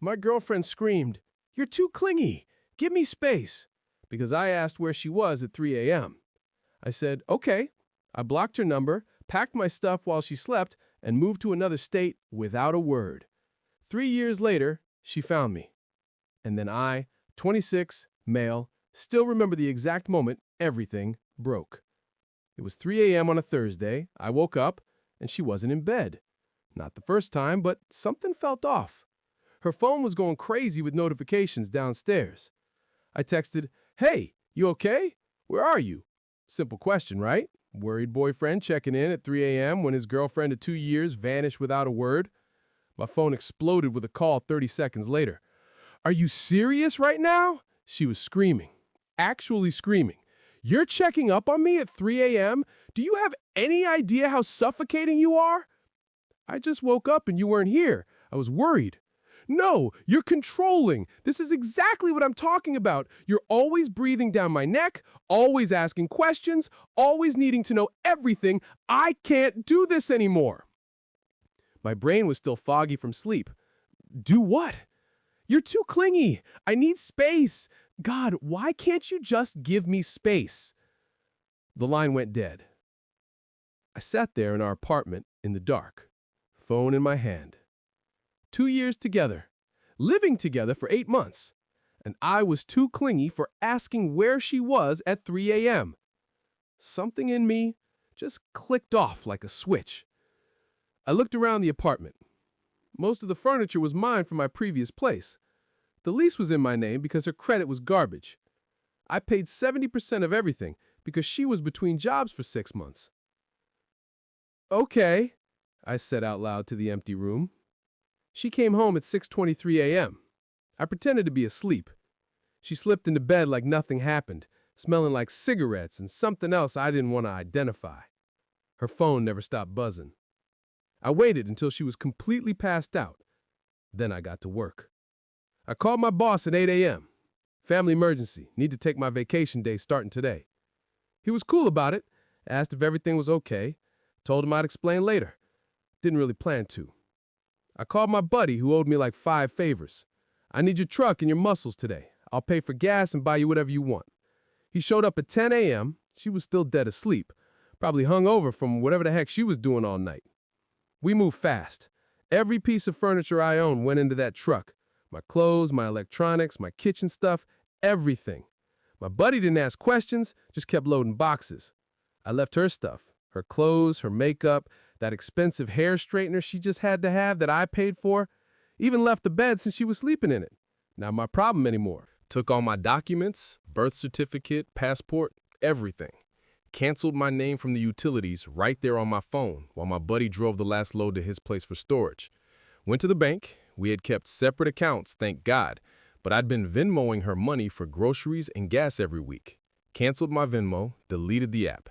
My girlfriend screamed, "You're too clingy. Give me space," because I asked where she was at 3 a.m. I said, "Okay." I blocked her number, packed my stuff while she slept, and moved to another state without a word. 3 years later, she found me. And then I, 26, male, still remember the exact moment everything broke. It was 3 a.m. on a Thursday. I woke up, and she wasn't in bed. Not the first time, but something felt off. Her phone was going crazy with notifications downstairs. I texted, "Hey, you okay? Where are you?" Simple question, right? Worried boyfriend checking in at 3 a.m. when his girlfriend of 2 years vanished without a word. My phone exploded with a call 30 seconds later. "Are you serious right now?" She was screaming. Actually screaming. "You're checking up on me at 3 a.m.? Do you have any idea how suffocating you are?" "I just woke up and you weren't here. I was worried." "No, you're controlling. This is exactly what I'm talking about. You're always breathing down my neck, always asking questions, always needing to know everything. I can't do this anymore." My brain was still foggy from sleep. Do what? "You're too clingy. I need space. God, why can't you just give me space?" The line went dead. I sat there in our apartment in the dark, phone in my hand. 2 years together, living together for 8 months, and I was too clingy for asking where she was at 3 a.m. Something in me just clicked off like a switch. I looked around the apartment. Most of the furniture was mine from my previous place. The lease was in my name because her credit was garbage. I paid 70% of everything because she was between jobs for 6 months. "Okay," I said out loud to the empty room. She came home at 6:23 a.m. I pretended to be asleep. She slipped into bed like nothing happened, smelling like cigarettes and something else I didn't want to identify. Her phone never stopped buzzing. I waited until she was completely passed out. Then I got to work. I called my boss at 8 a.m. "Family emergency. Need to take my vacation day starting today." He was cool about it, asked if everything was okay, told him I'd explain later. Didn't really plan to. I called my buddy who owed me like 5 favors. "I need your truck and your muscles today. I'll pay for gas and buy you whatever you want." He showed up at 10 a.m. She was still dead asleep, probably hung over from whatever the heck she was doing all night. We moved fast. Every piece of furniture I owned went into that truck. My clothes, my electronics, my kitchen stuff, everything. My buddy didn't ask questions, just kept loading boxes. I left her stuff, her clothes, her makeup, that expensive hair straightener she just had to have that I paid for. Even left the bed since she was sleeping in it. Not my problem anymore. Took all my documents, birth certificate, passport, everything. Canceled my name from the utilities right there on my phone while my buddy drove the last load to his place for storage. Went to the bank. We had kept separate accounts, thank God, but I'd been Venmoing her money for groceries and gas every week. Canceled my Venmo, deleted the app.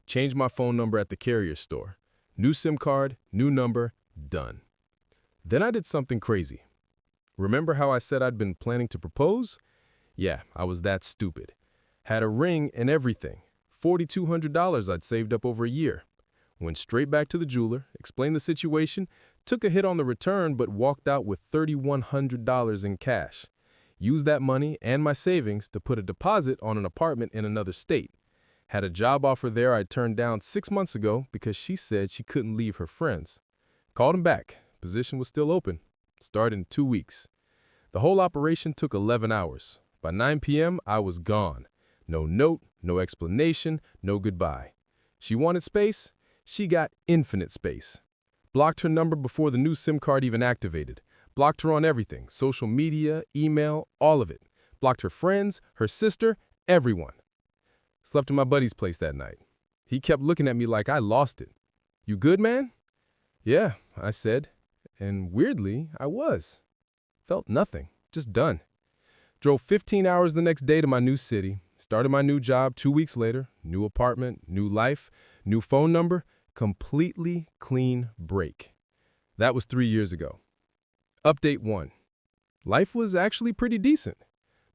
Changed my phone number at the carrier store. New SIM card, new number, done. Then I did something crazy. Remember how I said I'd been planning to propose? Yeah, I was that stupid. Had a ring and everything. $4,200 I'd saved up over a year. Went straight back to the jeweler, explained the situation, took a hit on the return, but walked out with $3,100 in cash. Used that money and my savings to put a deposit on an apartment in another state. Had a job offer there I turned down 6 months ago because she said she couldn't leave her friends. Called him back. Position was still open. Started in 2 weeks. The whole operation took 11 hours. By 9 p.m., I was gone. No note, no explanation, no goodbye. She wanted space. She got infinite space. Blocked her number before the new SIM card even activated. Blocked her on everything, social media, email, all of it. Blocked her friends, her sister, everyone. Slept in my buddy's place that night. He kept looking at me like I lost it. "You good, man?" "Yeah," I said. And weirdly, I was. Felt nothing, just done. Drove 15 hours the next day to my new city. Started my new job 2 weeks later. New apartment, new life, new phone number. Completely clean break. That was 3 years ago. Update 1. Life was actually pretty decent.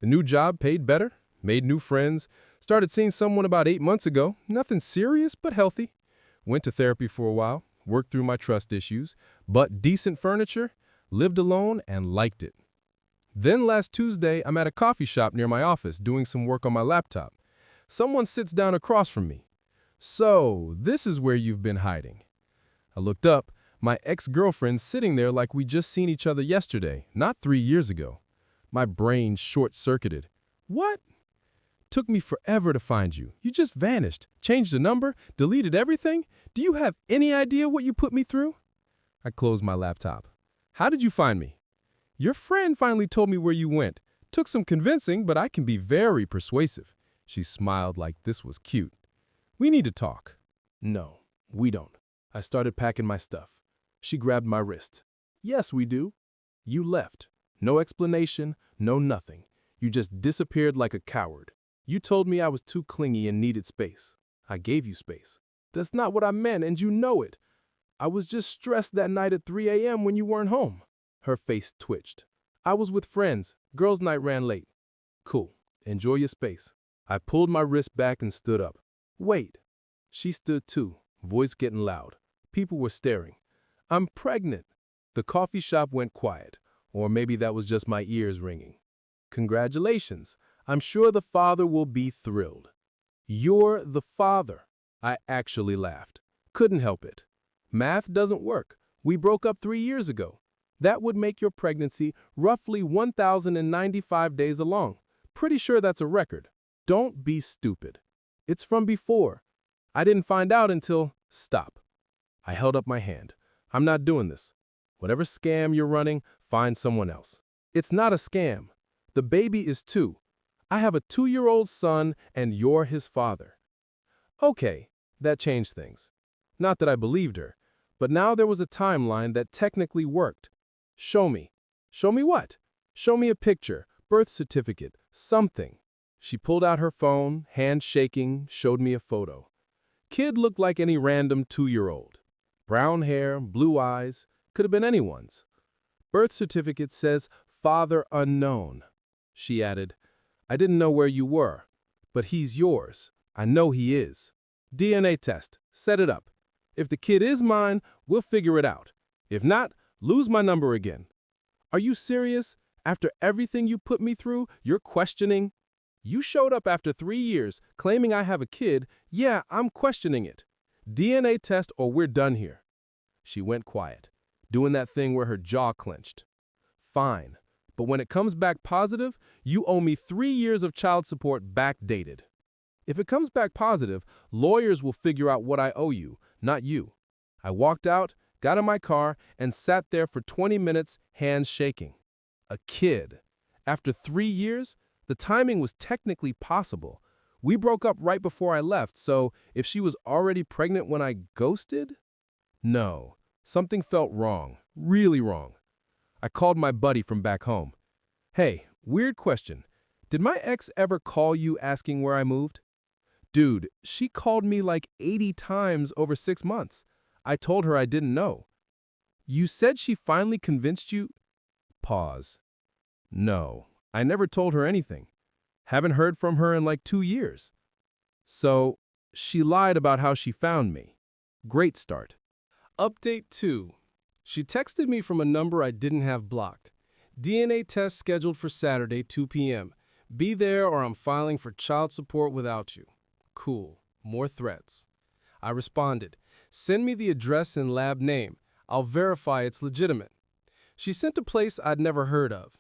The new job paid better, made new friends, started seeing someone about 8 months ago, nothing serious but healthy. Went to therapy for a while, worked through my trust issues, bought decent furniture, lived alone and liked it. Then last Tuesday, I'm at a coffee shop near my office doing some work on my laptop. Someone sits down across from me. So, this is where you've been hiding. I looked up. My ex-girlfriend's sitting there like we just seen each other yesterday, not 3 years ago. My brain short-circuited. What? Took me forever to find you. You just vanished, changed the number, deleted everything? Do you have any idea what you put me through? I closed my laptop. How did you find me? Your friend finally told me where you went. Took some convincing, but I can be very persuasive. She smiled like this was cute. We need to talk. No, we don't. I started packing my stuff. She grabbed my wrist. Yes, we do. You left. No explanation, no nothing. You just disappeared like a coward. You told me I was too clingy and needed space. I gave you space. That's not what I meant, and you know it. I was just stressed that night at 3 a.m. when you weren't home. Her face twitched. I was with friends. Girls' night ran late. Cool. Enjoy your space. I pulled my wrist back and stood up. Wait. She stood too, voice getting loud. People were staring. I'm pregnant. The coffee shop went quiet, or maybe that was just my ears ringing. Congratulations. I'm sure the father will be thrilled. You're the father. I actually laughed. Couldn't help it. Math doesn't work. We broke up 3 years ago. That would make your pregnancy roughly 1,095 days along. Pretty sure that's a record. Don't be stupid. It's from before. I didn't find out until... Stop. I held up my hand. I'm not doing this. Whatever scam you're running, find someone else. It's not a scam. The baby is 2. I have a 2-year-old son, and you're his father. Okay, that changed things. Not that I believed her, but now there was a timeline that technically worked. Show me. Show me what? Show me a picture, birth certificate, something. She pulled out her phone, hand shaking, showed me a photo. Kid looked like any random 2-year-old. Brown hair, blue eyes, could have been anyone's. Birth certificate says, father unknown. She added, I didn't know where you were, but he's yours. I know he is. DNA test, set it up. If the kid is mine, we'll figure it out. If not, lose my number again. Are you serious? After everything you put me through, you're questioning? You showed up after 3 years, claiming I have a kid. Yeah, I'm questioning it. DNA test or we're done here. She went quiet, doing that thing where her jaw clenched. Fine, but when it comes back positive, you owe me 3 years of child support backdated. If it comes back positive, lawyers will figure out what I owe you, not you. I walked out, got in my car, and sat there for 20 minutes, hands shaking. A kid. After 3 years, the timing was technically possible. We broke up right before I left, so if she was already pregnant when I ghosted? No, something felt wrong, really wrong. I called my buddy from back home. Hey, weird question. Did my ex ever call you asking where I moved? Dude, she called me like 80 times over 6 months. I told her I didn't know. You said she finally convinced you? Pause. No, I never told her anything. Haven't heard from her in like 2 years. So, she lied about how she found me. Great start. Update 2. She texted me from a number I didn't have blocked. DNA test scheduled for Saturday, 2 p.m. Be there or I'm filing for child support without you. Cool. More threats. I responded, send me the address and lab name. I'll verify it's legitimate. She sent a place I'd never heard of.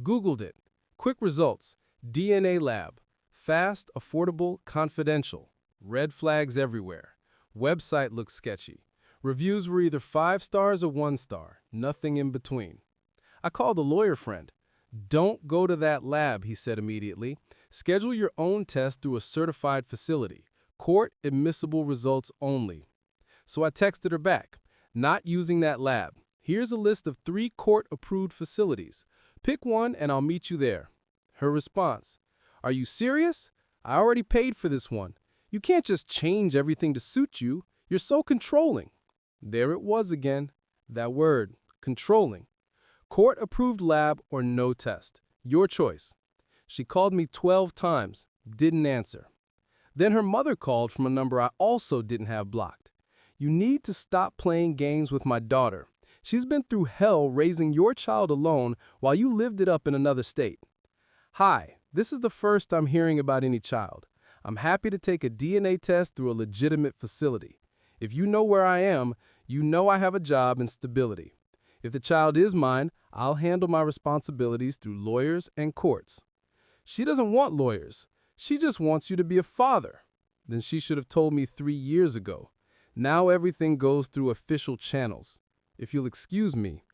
Googled it. Quick results. DNA lab. Fast, affordable, confidential. Red flags everywhere. Website looks sketchy. Reviews were either 5 stars or 1 star. Nothing in between. I called a lawyer friend. Don't go to that lab, he said immediately. Schedule your own test through a certified facility. Court admissible results only. So I texted her back. Not using that lab. Here's a list of 3 court-approved facilities. Pick one and I'll meet you there. Her response. Are you serious? I already paid for this one. You can't just change everything to suit you. You're so controlling. There it was again. That word, controlling. Court-approved lab or no test. Your choice. She called me 12 times. Didn't answer. Then her mother called from a number I also didn't have blocked. You need to stop playing games with my daughter. She's been through hell raising your child alone while you lived it up in another state. Hi, this is the first I'm hearing about any child. I'm happy to take a DNA test through a legitimate facility. If you know where I am, you know I have a job and stability. If the child is mine, I'll handle my responsibilities through lawyers and courts. She doesn't want lawyers. She just wants you to be a father. Then she should have told me 3 years ago. Now everything goes through official channels. If you'll excuse me.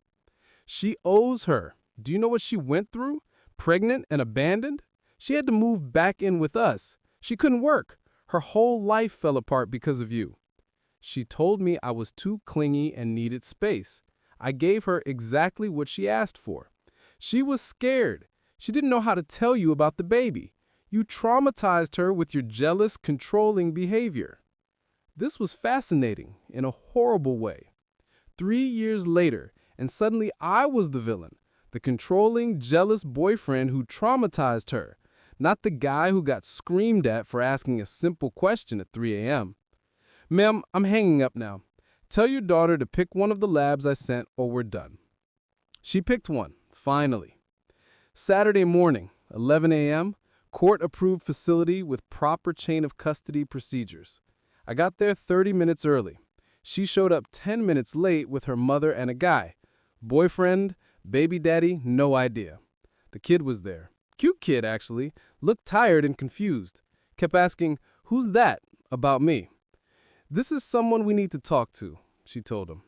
She owes her. Do you know what she went through? Pregnant and abandoned? She had to move back in with us. She couldn't work. Her whole life fell apart because of you. She told me I was too clingy and needed space. I gave her exactly what she asked for. She was scared. She didn't know how to tell you about the baby. You traumatized her with your jealous, controlling behavior. This was fascinating in a horrible way. 3 years later, and suddenly I was the villain, the controlling, jealous boyfriend who traumatized her, not the guy who got screamed at for asking a simple question at 3 a.m. Ma'am, I'm hanging up now. Tell your daughter to pick one of the labs I sent or we're done. She picked one, finally. Saturday morning, 11 a.m., court-approved facility with proper chain of custody procedures. I got there 30 minutes early. She showed up 10 minutes late with her mother and a guy. Boyfriend, baby daddy, no idea. The kid was there. Cute kid, actually. Looked tired and confused. Kept asking, "Who's that?" about me. "This is someone we need to talk to," she told him.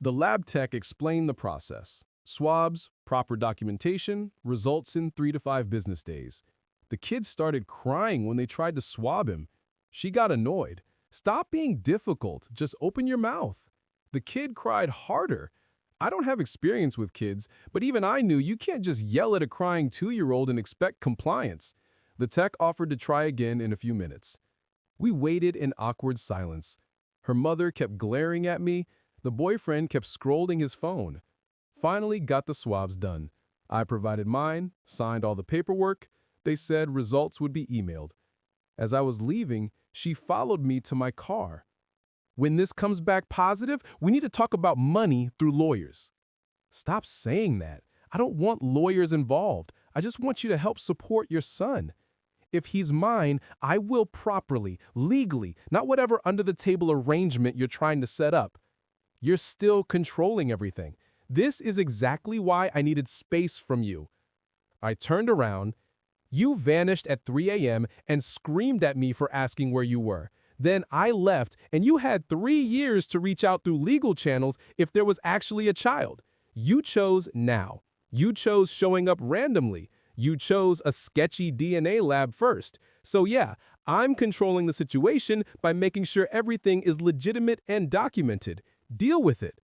The lab tech explained the process. Swabs, proper documentation, results in 3 to 5 business days. The kid started crying when they tried to swab him. She got annoyed. "Stop being difficult, just open your mouth." The kid cried harder. I don't have experience with kids, but even I knew you can't just yell at a crying 2-year-old and expect compliance. The tech offered to try again in a few minutes. We waited in awkward silence. Her mother kept glaring at me. The boyfriend kept scrolling his phone. Finally got the swabs done. I provided mine, signed all the paperwork. They said results would be emailed. As I was leaving, she followed me to my car. "When this comes back positive, we need to talk about money through lawyers." Stop saying that. I don't want lawyers involved. I just want you to help support your son. If he's mine, I will properly, legally, not whatever under-the-table arrangement you're trying to set up. You're still controlling everything. This is exactly why I needed space from you. I turned around. You vanished at 3 a.m. and screamed at me for asking where you were. Then I left, and you had 3 years to reach out through legal channels if there was actually a child. You chose now. You chose showing up randomly. You chose a sketchy DNA lab first. So yeah, I'm controlling the situation by making sure everything is legitimate and documented. Deal with it.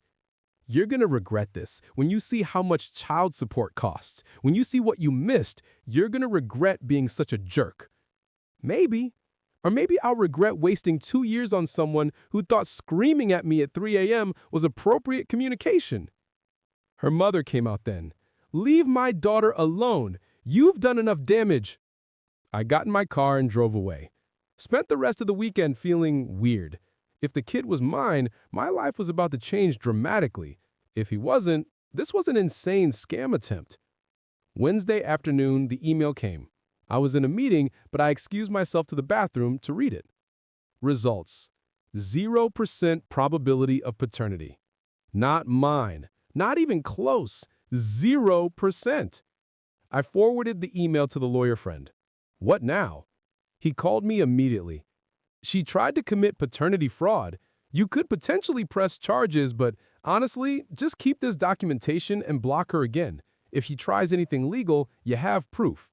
You're going to regret this. When you see how much child support costs, when you see what you missed, you're going to regret being such a jerk. Maybe. Or maybe I'll regret wasting 2 years on someone who thought screaming at me at 3 a.m. was appropriate communication. Her mother came out then. "Leave my daughter alone. You've done enough damage." I got in my car and drove away. Spent the rest of the weekend feeling weird. If the kid was mine, my life was about to change dramatically. If he wasn't, this was an insane scam attempt. Wednesday afternoon, the email came. I was in a meeting, but I excused myself to the bathroom to read it. Results: 0% probability of paternity. Not mine. Not even close. 0%. I forwarded the email to the lawyer friend. What now? He called me immediately. "She tried to commit paternity fraud. You could potentially press charges, but honestly, just keep this documentation and block her again. If she tries anything legal, you have proof."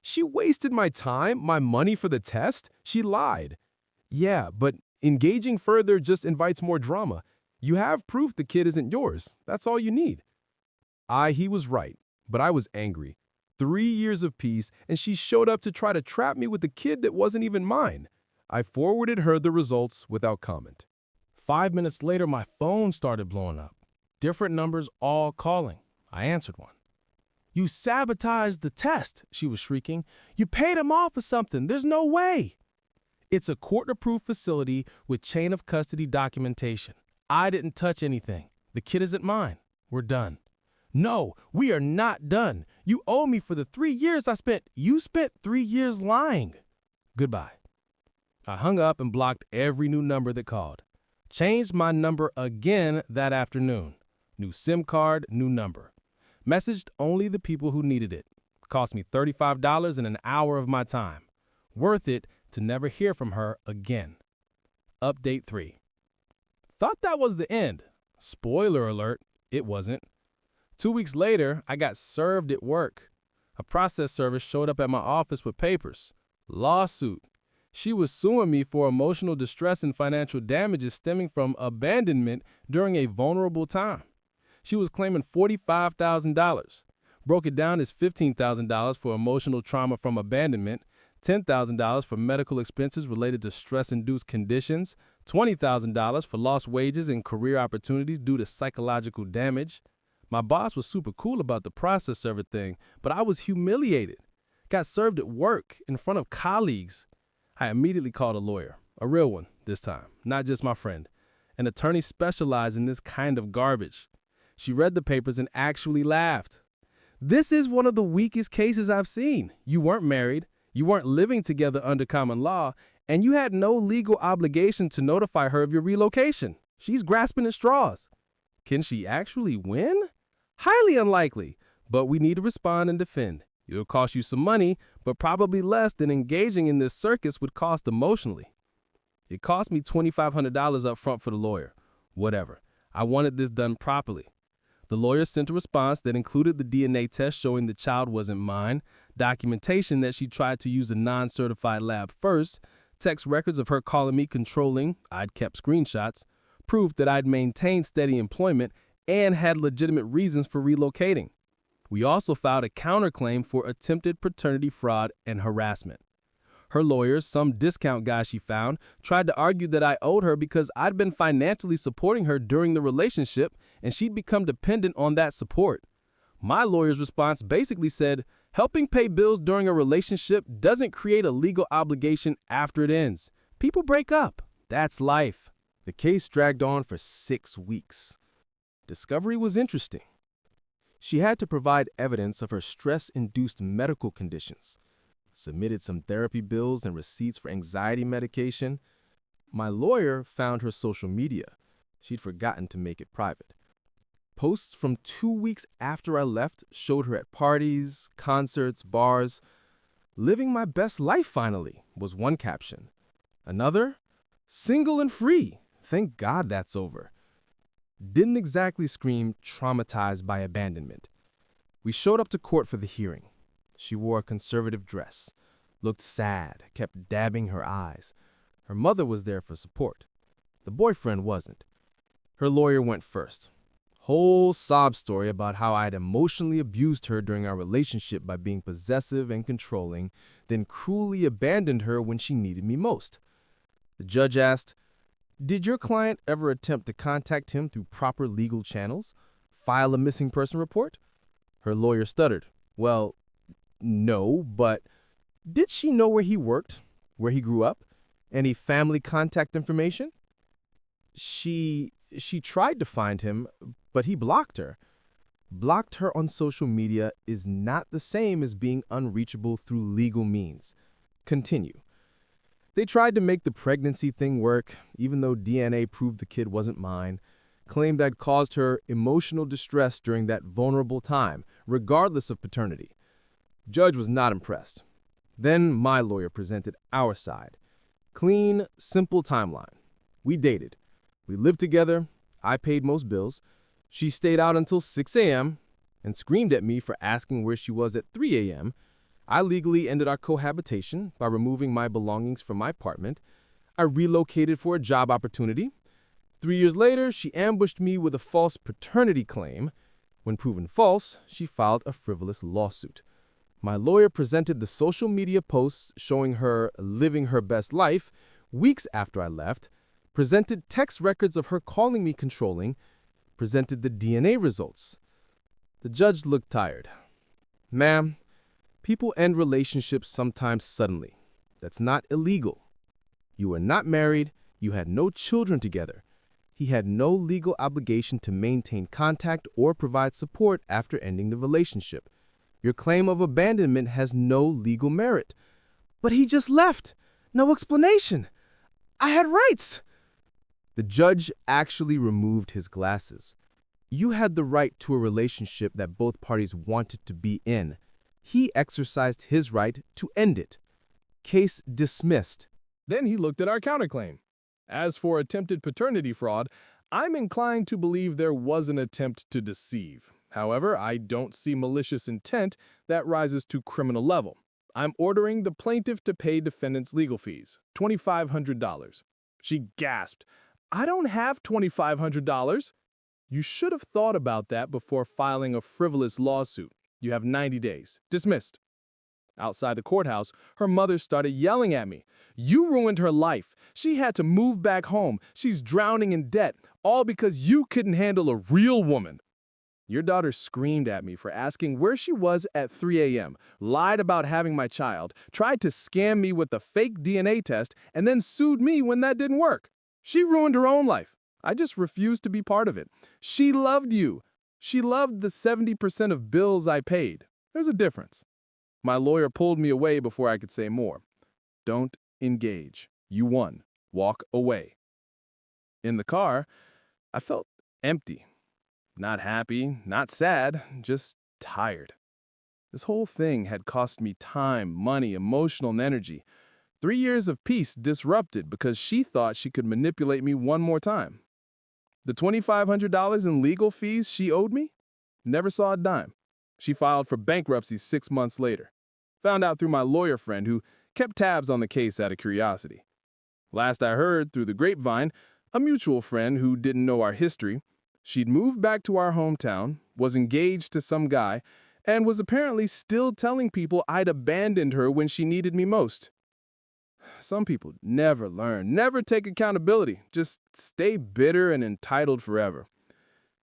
She wasted my time, my money for the test. She lied. Yeah, but engaging further just invites more drama. You have proof the kid isn't yours. That's all you need. He was right, but I was angry. 3 years of peace, and she showed up to try to trap me with a kid that wasn't even mine. I forwarded her the results without comment. 5 minutes later, my phone started blowing up. Different numbers all calling. I answered one. "You sabotaged the test," she was shrieking. "You paid him off or something. There's no way." It's a court-approved facility with chain of custody documentation. I didn't touch anything. The kid isn't mine. We're done. No, we are not done. You owe me for the 3 years I spent. You spent 3 years lying. Goodbye. I hung up and blocked every new number that called. Changed my number again that afternoon. New SIM card, new number. Messaged only the people who needed it. Cost me $35 and an hour of my time. Worth it to never hear from her again. Update 3. Thought that was the end. Spoiler alert, it wasn't. 2 weeks later, I got served at work. A process service showed up at my office with papers. Lawsuit. She was suing me for emotional distress and financial damages stemming from abandonment during a vulnerable time. She was claiming $45,000. Broke it down as $15,000 for emotional trauma from abandonment, $10,000 for medical expenses related to stress-induced conditions, $20,000 for lost wages and career opportunities due to psychological damage. My boss was super cool about the process server thing, but I was humiliated. Got served at work in front of colleagues. I immediately called a lawyer, a real one this time, not just my friend. An attorney specialized in this kind of garbage. She read the papers and actually laughed. This is one of the weakest cases I've seen. You weren't married, you weren't living together under common law, and you had no legal obligation to notify her of your relocation. She's grasping at straws. Can she actually win? Highly unlikely, but we need to respond and defend. It'll cost you some money, but probably less than engaging in this circus would cost emotionally. It cost me $2,500 up front for the lawyer. Whatever. I wanted this done properly. The lawyer sent a response that included the DNA test showing the child wasn't mine, documentation that she tried to use a non-certified lab first, text records of her calling me controlling, I'd kept screenshots, proof that I'd maintained steady employment and had legitimate reasons for relocating. We also filed a counterclaim for attempted paternity fraud and harassment. Her lawyers, some discount guy she found, tried to argue that I owed her because I'd been financially supporting her during the relationship and she'd become dependent on that support. My lawyer's response basically said, helping pay bills during a relationship doesn't create a legal obligation after it ends. People break up. That's life. The case dragged on for 6 weeks. Discovery was interesting. She had to provide evidence of her stress-induced medical conditions. Submitted some therapy bills and receipts for anxiety medication. My lawyer found her social media. She'd forgotten to make it private. Posts from 2 weeks after I left showed her at parties, concerts, bars. Living my best life finally, was one caption. Another, single and free. Thank God that's over. Didn't exactly scream traumatized by abandonment. We showed up to court for the hearing. She wore a conservative dress, looked sad, kept dabbing her eyes. Her mother was there for support. The boyfriend wasn't. Her lawyer went first. Whole sob story about how I'd emotionally abused her during our relationship by being possessive and controlling, then cruelly abandoned her when she needed me most. The judge asked, did your client ever attempt to contact him through proper legal channels? File a missing person report? Her lawyer stuttered. Well, no, but did she know where he worked, where he grew up? Any family contact information? She tried to find him, but he blocked her. Blocked her on social media is not the same as being unreachable through legal means. Continue. They tried to make the pregnancy thing work, even though DNA proved the kid wasn't mine. Claimed I'd caused her emotional distress during that vulnerable time, regardless of paternity. Judge was not impressed. Then my lawyer presented our side. Clean, simple timeline. We dated. We lived together. I paid most bills. She stayed out until 6 a.m. and screamed at me for asking where she was at 3 a.m. I legally ended our cohabitation by removing my belongings from my apartment. I relocated for a job opportunity. 3 years later, she ambushed me with a false paternity claim. When proven false, she filed a frivolous lawsuit. My lawyer presented the social media posts showing her living her best life weeks after I left, presented text records of her calling me controlling, presented the DNA results. The judge looked tired. Ma'am, people end relationships sometimes suddenly. That's not illegal. You were not married. You had no children together. he had no legal obligation to maintain contact or provide support after ending the relationship. Your claim of abandonment has no legal merit. But he just left. No explanation. I had rights. The judge actually removed his glasses. You had the right to a relationship that both parties wanted to be in. He exercised his right to end it. Case dismissed. Then he looked at our counterclaim. As for attempted paternity fraud, I'm inclined to believe there was an attempt to deceive. However, I don't see malicious intent that rises to criminal level. I'm ordering the plaintiff to pay defendant's legal fees, $2,500. She gasped, "I don't have $2,500. You should have thought about that before filing a frivolous lawsuit. You have 90 days. Dismissed." Outside the courthouse, her mother started yelling at me. "You ruined her life. She had to move back home. She's drowning in debt, all because you couldn't handle a real woman." Your daughter screamed at me for asking where she was at 3 a.m., lied about having my child, tried to scam me with a fake DNA test, and then sued me when that didn't work. She ruined her own life. I just refused to be part of it. She loved you. She loved the 70% of bills I paid. There's a difference. My lawyer pulled me away before I could say more. Don't engage. You won. Walk away. In the car, I felt empty. Not happy, not sad, just tired. This whole thing had cost me time, money, emotional and energy. 3 years of peace disrupted because she thought she could manipulate me one more time. The $2,500 in legal fees she owed me? Never saw a dime. She filed for bankruptcy 6 months later. Found out through my lawyer friend who kept tabs on the case out of curiosity. Last I heard, through the grapevine, a mutual friend who didn't know our history, she'd moved back to our hometown, was engaged to some guy, and was apparently still telling people I'd abandoned her when she needed me most. Some people never learn, never take accountability, just stay bitter and entitled forever.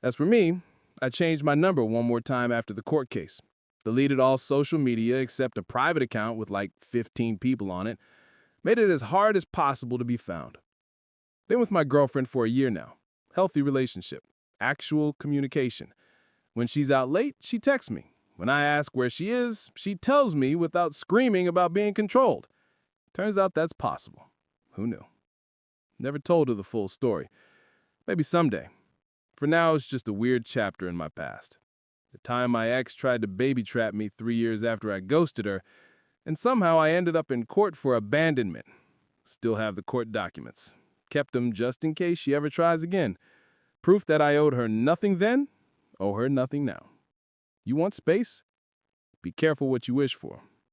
As for me, I changed my number one more time after the court case. Deleted all social media except a private account with like 15 people on it. Made it as hard as possible to be found. Been with my girlfriend for a year now. Healthy relationship. Actual communication. When she's out late, she texts me. When I ask where she is, she tells me without screaming about being controlled. Turns out that's possible. Who knew? Never told her the full story. Maybe someday. For now, it's just a weird chapter in my past. The time my ex tried to baby trap me 3 years after I ghosted her, and somehow I ended up in court for abandonment. Still have the court documents. Kept them just in case she ever tries again. Proof that I owed her nothing then, owe her nothing now. You want space? Be careful what you wish for.